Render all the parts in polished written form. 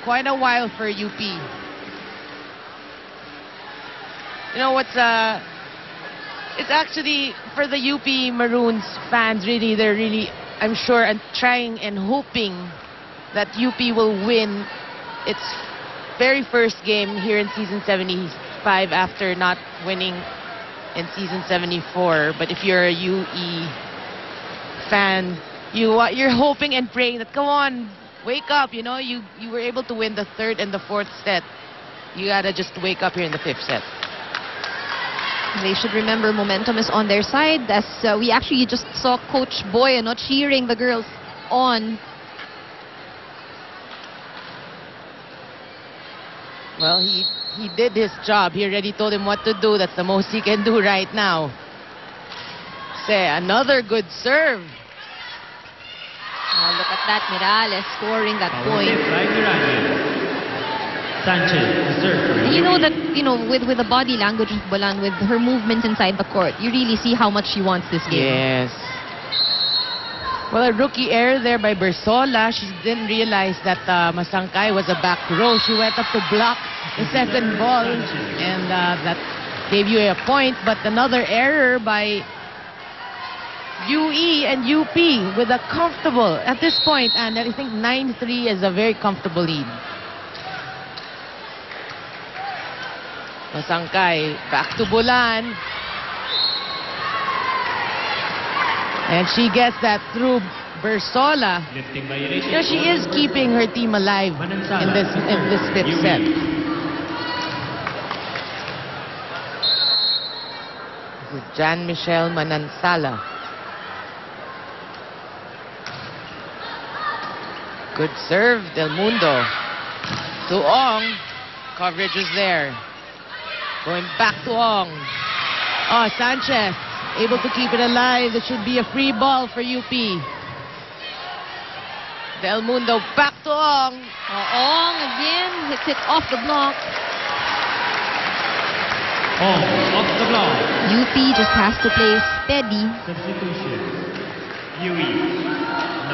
quite a while for UP. You know what's it's actually for the UP Maroons fans, really, they're really, I'm sure, and trying and hoping that UP will win its very first game here in season 75 after not winning in season 74. But if you're a UE fan, you're hoping and praying that, come on, wake up, you know, you were able to win the third and the fourth set. You gotta just wake up here in the fifth set. They should remember momentum is on their side, as we actually just saw Coach Boy cheering the girls on. Well, he did his job. He already told him what to do. That's the most he can do right now. Say, another good serve. Oh, look at that, Miralles scoring that point. Sanchez, serve. You know that, with the body language of Bulan, with her movements inside the court, you really see how much she wants this game. Yes. Well, a rookie error there by Bersola. She didn't realize that Masangkay was a back row. She went up to block the second ball, and that gave you a point. But another error by UE and UP with a comfortable, at this point, and I think 9-3 is a very comfortable lead. Masangkay back to Bulan. And she gets that through Bersola. You know, she is keeping her team alive in this fifth set. This is Jan-Michelle Manansala. Good serve, Del Mundo. To Ong. Coverage is there. Going back to Ong. Oh, Sanchez able to keep it alive. It should be a free ball for UP. Del Mundo back to Ong. Ong again hits it off the block. Ong off the block. UP just has to play steady. Substitution. UE.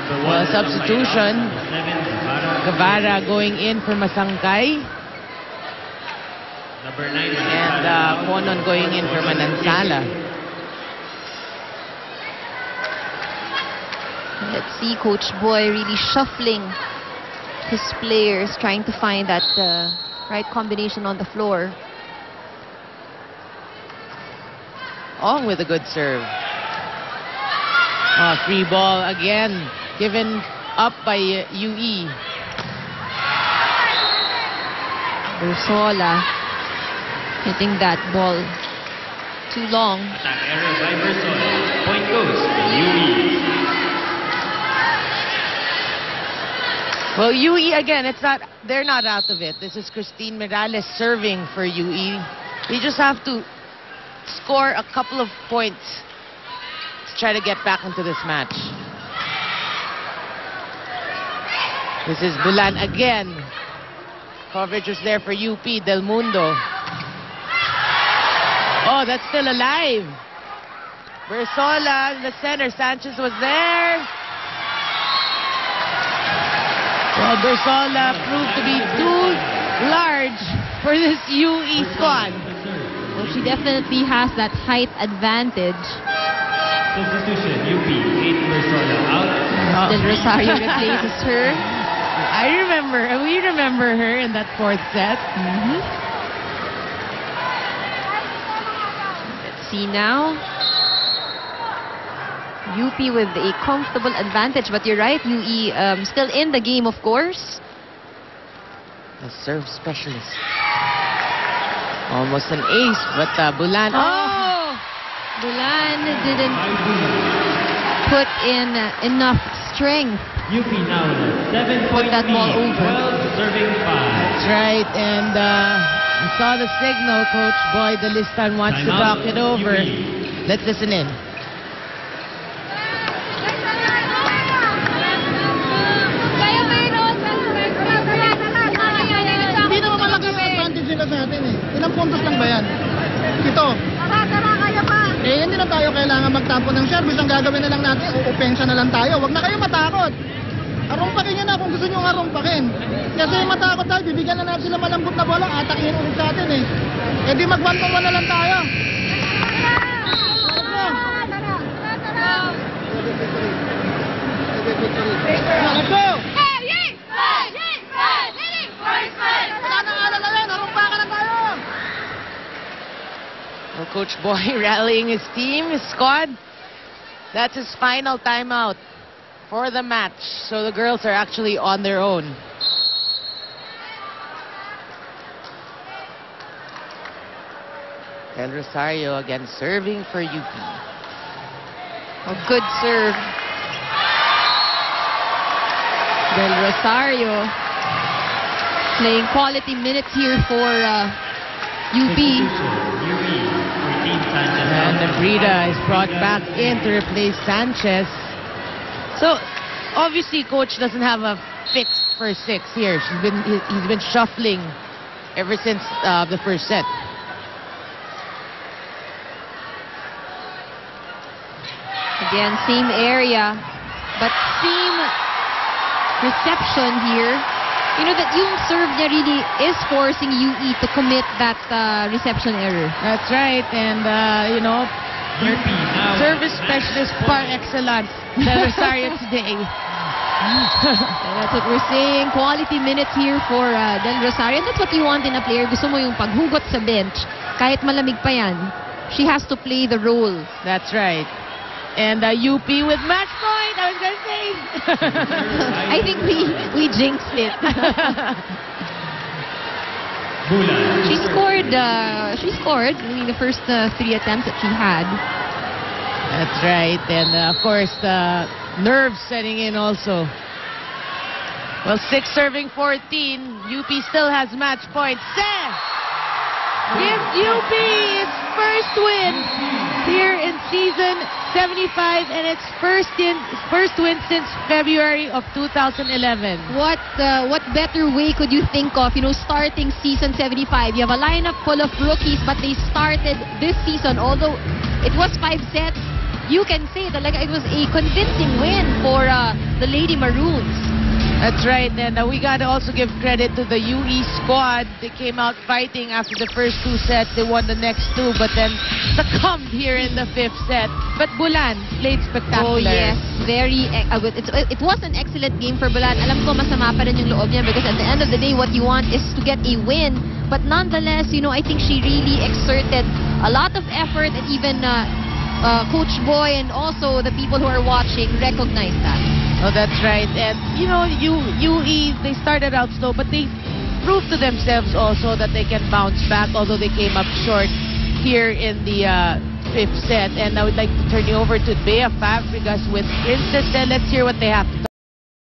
Number 1. Well, substitution. Guevara Guevara going in for Masangkay. Number 9. And Ponon going in for Manansala. Let's see Coach Boy really shuffling his players, trying to find that right combination on the floor. Ong with a good serve. Oh, free ball again, given up by UE. Bersola hitting that ball too long. Attack error by Bersola. Point goes to UE. Well, UE again, they're not out of it. This is Christine Miralles serving for UE. They just have to score a couple of points to try to get back into this match. This is Bulan again. Coverage was there for UP, Del Mundo. Oh, that's still alive. Bersola in the center. Sanchez was there. Well, Bersola proved to be too large for this UE squad. Well, she definitely has that height advantage. Substitution. UP. 8 Bersola out. Del Rosario replaces her. We remember her in that fourth set. Let's see now. UP with a comfortable advantage, but you're right, UE still in the game, of course. The serve specialist. Almost an ace, but Bulan. Oh! Bulan didn't put in enough strength. UP now 7 Put that ball over. 12 serving 5. That's right, and I saw the signal, Coach Boy. The Listan wants to talk it over. Let's listen in. Sa atin ilang puntos lang ba yan? Ito. Hindi na tayo kailangan magtampo ng service. Ang gagawin na lang natin, uopensa na lang tayo. Huwag na kayo matakot. Harumpakin nyo na kung gusto nyo harumpakin. Kasi matakot tayo, bibigyan na natin sila malambot na bola, atakin ulit sa atin eh. E di mag-1-1 na lang tayo. Let's go! Wala nang alala yan, harumpakan na tayo! Well, Coach Boy rallying his team, his squad. That's his final timeout for the match. So the girls are actually on their own. Del Rosario again serving for UP. A good serve. Del Rosario playing quality minutes here for UP. And Brida is brought back in to replace Sanchez. So obviously coach doesn't have a fixed first six here. He's been shuffling ever since the first set. Again, same area, but same reception here. You know that yung serve niya really is forcing UE to commit that reception error. That's right. And, you know, service specialist par excellence, Del Rosario today. That's what we're saying. Quality minutes here for Del Rosario. And that's what you want in a player. Gusto mo yung paghugot sa bench. Kahit malamig pa yan, she has to play the role. That's right. And UP with match point, I was going to say. I think we jinxed it. She scored I mean, the first 3 attempts that she had. That's right. And of course, the nerves setting in also. Well, 6 serving 14. UP still has match point. Gives UP its first win here in season 75, and its first win since February of 2011. What better way could you think of, you know, starting season 75? You have a lineup full of rookies, but they started this season, although it was 5 sets, you can say that it was a convincing win for the Lady Maroons. That's right, and we got to also give credit to the UE squad. They came out fighting after the first 2 sets. They won the next 2, but then succumbed here in the 5th set. But Bulan played spectacular. Oh yes, it was an excellent game for Bulan. Alam ko masama pa rin yung loob niya because at the end of the day, what you want is to get a win. But nonetheless, you know, I think she really exerted a lot of effort, and even Coach Boy and also the people who are watching recognize that. Oh, that's right. And, you know, UE, they started out slow, but they proved to themselves also that they can bounce back, although they came up short here in the 5th set. And I would like to turn you over to Bea Fabregas with Princess, and let's hear what they have to talk